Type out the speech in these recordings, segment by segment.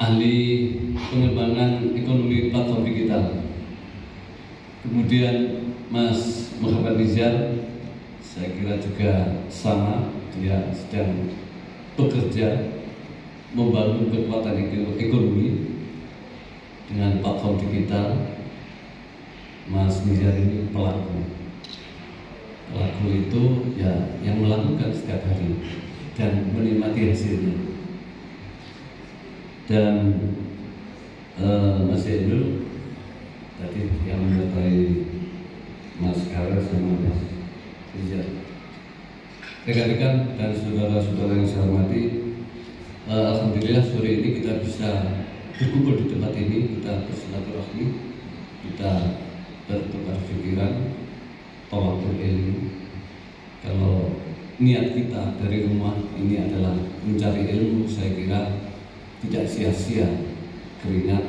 ahli pengembangan ekonomi platform digital. Kemudian Mas Muhammad Nizar, saya kira juga sama, dia sedang bekerja membangun kekuatan ekonomi dengan platform digital. Mas Nizar ini pelaku itu ya yang melakukan setiap hari dan menikmati hasilnya. Dan Mas Endul tadi yang menyertai Mas Kara sama Mas Nizar, rekan-rekan dan saudara-saudara yang saya hormati, alhamdulillah sore ini kita bisa berkumpul di tempat ini, kita bersilaturahmi, kita bertukar pikiran, tolakul ilmu. Kalau niat kita dari rumah ini adalah mencari ilmu, saya kira tidak sia-sia keringat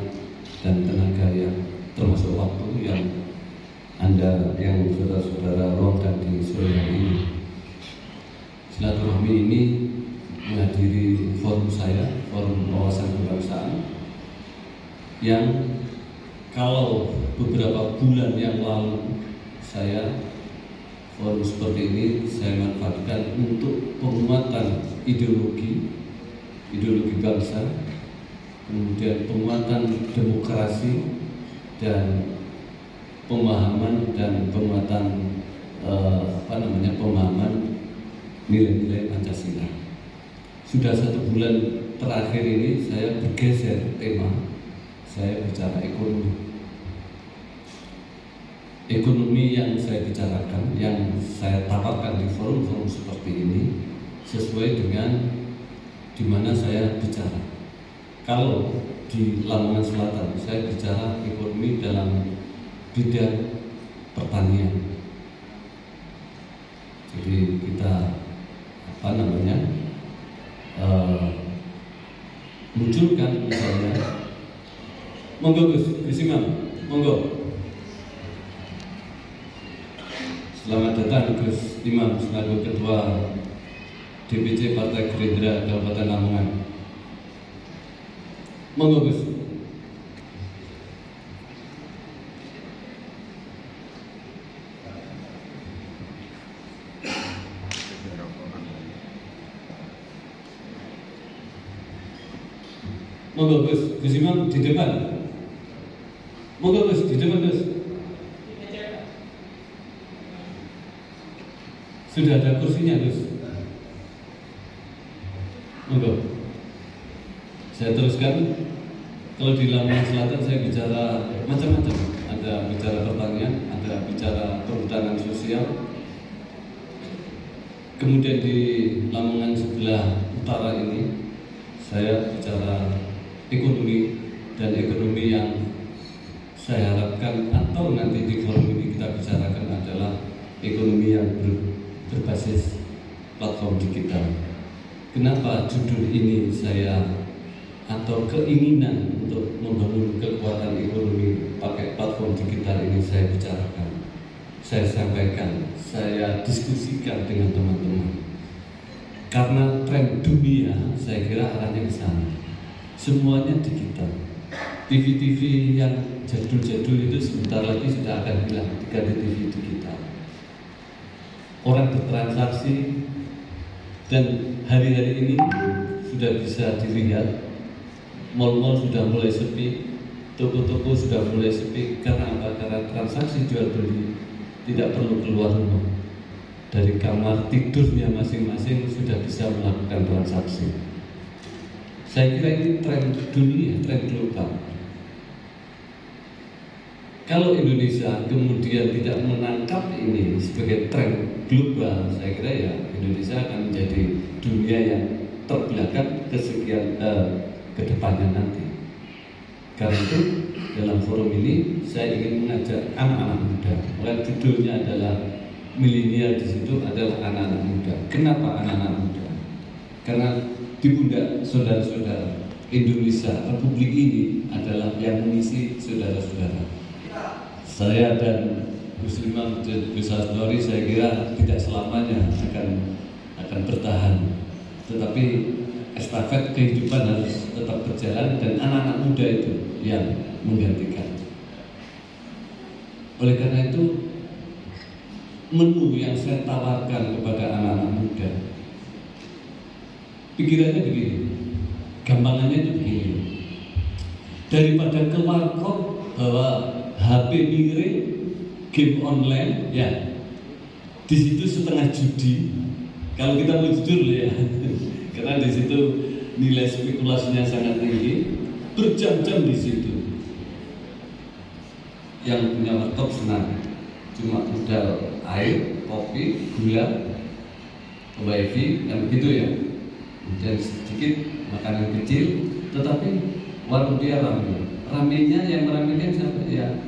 dan tenaga yang termasuk waktu yang Anda, yang saudara-saudara luangkan di sore hari ini. Silaturahmi ini menghadiri forum saya, forum wawasan kebangsaan, yang kalau beberapa bulan yang lalu saya forum seperti ini saya manfaatkan untuk penguatan ideologi bangsa, kemudian penguatan demokrasi dan pemahaman dan penguatan pemahaman nilai-nilai Pancasila. Sudah 1 bulan terakhir ini saya bergeser tema, saya bicara ekonomi yang saya bicarakan, yang saya tawarkan di forum-forum seperti ini sesuai dengan di mana saya bicara. Kalau di Lamongan Selatan saya bicara ekonomi dalam bidang pertanian. Jadi kita munculkan misalnya, monggo Gus Imam, monggo. Selamat datang Gus Imam selaku Ketua DPC Partai Gerindra Kabupaten Lamongan. Monggo Gus. Monggo Gus Imam di depan. Monggo Gus di depan Gus. Sudah ada kursinya Gus. Monggo. Saya teruskan. Kalau di Lamongan Selatan saya bicara macam-macam. Ada bicara pertanian, ada bicara perhutanan sosial. Kemudian di Lamongan sebelah utara ini saya bicara ekonomi, dan ekonomi yang saya harapkan atau nanti di forum ini kita bicarakan adalah ekonomi yang berbasis platform digital. Kenapa judul ini saya atau keinginan untuk membangun kekuatan ekonomi pakai platform digital ini saya bicarakan, saya sampaikan, saya diskusikan dengan teman-teman. Karena tren dunia saya kira arahnya ke sana. Semuanya digital. TV-TV yang jadul-jadul itu sebentar lagi sudah akan hilang, diganti TV digital. Orang bertransaksi, dan hari-hari ini sudah bisa dilihat, mal-mal sudah mulai sepi, toko-toko sudah mulai sepi. Karena apa? Karena transaksi jual beli tidak perlu keluar rumah, dari kamar tidurnya masing-masing sudah bisa melakukan transaksi. Saya kira ini tren dunia, tren global. Kalau Indonesia kemudian tidak menangkap ini sebagai tren global, saya kira ya Indonesia akan menjadi dunia yang terbelakang ke depannya nanti. Karena itu dalam forum ini saya ingin mengajak anak-anak muda. Oleh judulnya adalah milenial, di situ adalah anak-anak muda. Kenapa anak-anak muda? Karena di pundak saudara-saudara Indonesia, Republik ini adalah yang mengisi saudara-saudara. Saya dan Gus Imam dan Gus Hasnori saya kira tidak selamanya akan bertahan. Tetapi estafet kehidupan harus tetap berjalan dan anak-anak muda itu yang menggantikan. Oleh karena itu, menu yang saya tawarkan kepada anak-anak muda, pikirannya begini, gampangannya itu begini, daripada ke warkop bawa HP miring, game online, ya di situ setengah judi. Kalau kita mau jujur ya, karena di situ nilai spekulasinya sangat tinggi, berjam-jam di situ. Yang punya warkop senang, cuma modal air, kopi, gula, wifi, dan begitu ya. Dan sedikit makanan kecil, tetapi warung dia ramai. Ramainya yang meramaikan siapa? Ya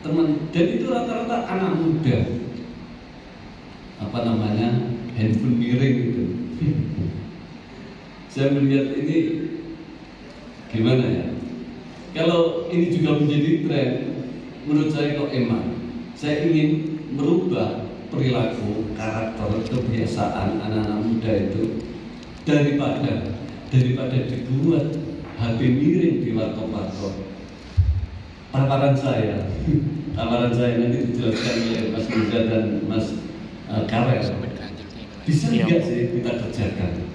teman. Dan itu rata-rata anak muda. Apa namanya? Handphone miring itu. Saya melihat ini gimana ya? Kalau ini juga menjadi tren, menurut saya kok emak. Saya ingin merubah perilaku, karakter, kebiasaan anak-anak muda itu daripada dibuat HP miring di warkop-warkop. Tawaran saya nanti dijelaskan oleh Mas Riza dan Mas Karel. Bisa tidak sih kita kerjakan?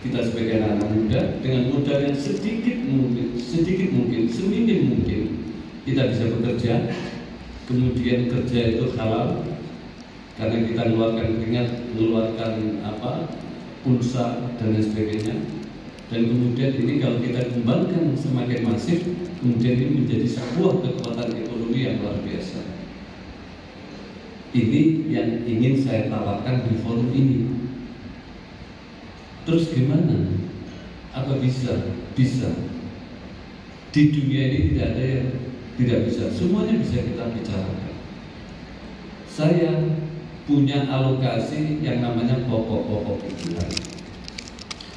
Kita sebagai anak muda dengan modal yang sedikit mungkin, seminim mungkin, kita bisa bekerja. Kemudian kerja itu halal karena kita mengeluarkan keringat, mengeluarkan pulsa dan lain sebagainya. Dan kemudian ini kalau kita kembangkan semakin masif, kemudian ini menjadi sebuah kekuatan ekonomi yang luar biasa. Ini yang ingin saya tawarkan di forum ini. Terus gimana? Apa bisa? Bisa. Di dunia ini tidak ada yang tidak bisa. Semuanya bisa kita bicarakan. Saya punya alokasi yang namanya pokok-pokok pikiran.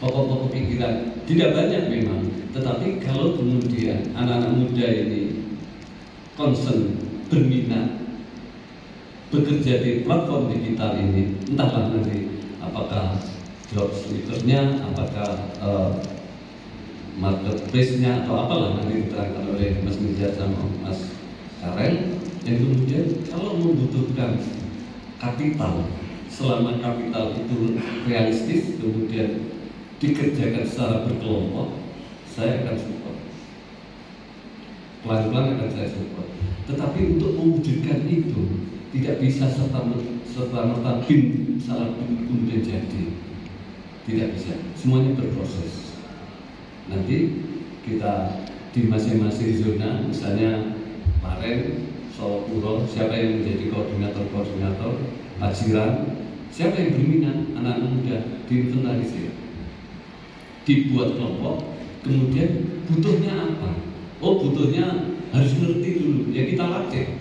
Pokok-pokok pikiran tidak banyak memang, tetapi kalau kemudian anak-anak muda ini concern, berminat bekerja di platform digital ini, entahlah nanti apakah dropshippernya, apakah marketplace-nya atau apalah nanti diterangkan oleh Mas Nizar sama Mas Karel. Yang kemudian kalau membutuhkan kapital, selama kapital itu realistis, kemudian dikerjakan secara berkelompok, saya akan support. Pelan-pelan akan saya support. Tetapi untuk mewujudkan itu tidak bisa serta-merta bin salah kemudian jadi. Tidak bisa. Semuanya berproses. Nanti kita di masing-masing zona, misalnya Paren, Solo Puro, siapa yang menjadi koordinator, Paciran, siapa yang berminat, anak muda, diinventarisir, dibuat kelompok, kemudian butuhnya apa? Oh, butuhnya harus ngerti dulu, ya kita latih.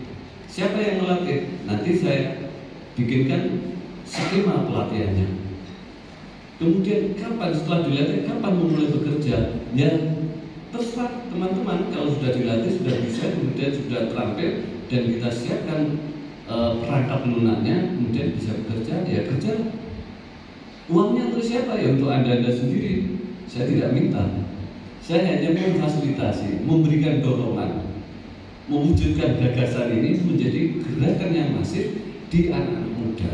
Siapa yang melatih? Nanti saya bikinkan skema pelatihannya. Kemudian kapan setelah dilatih, kapan memulai bekerja? Ya terserah teman-teman. Kalau sudah dilatih, sudah bisa, kemudian sudah terampil dan kita siapkan perangkat lunaknya, kemudian bisa bekerja, ya kerja. Uangnya untuk siapa? Ya untuk anda sendiri. Saya tidak minta. Saya hanya memfasilitasi, memberikan dorongan, mewujudkan gagasan ini menjadi gerakan yang masif di anak-anak muda.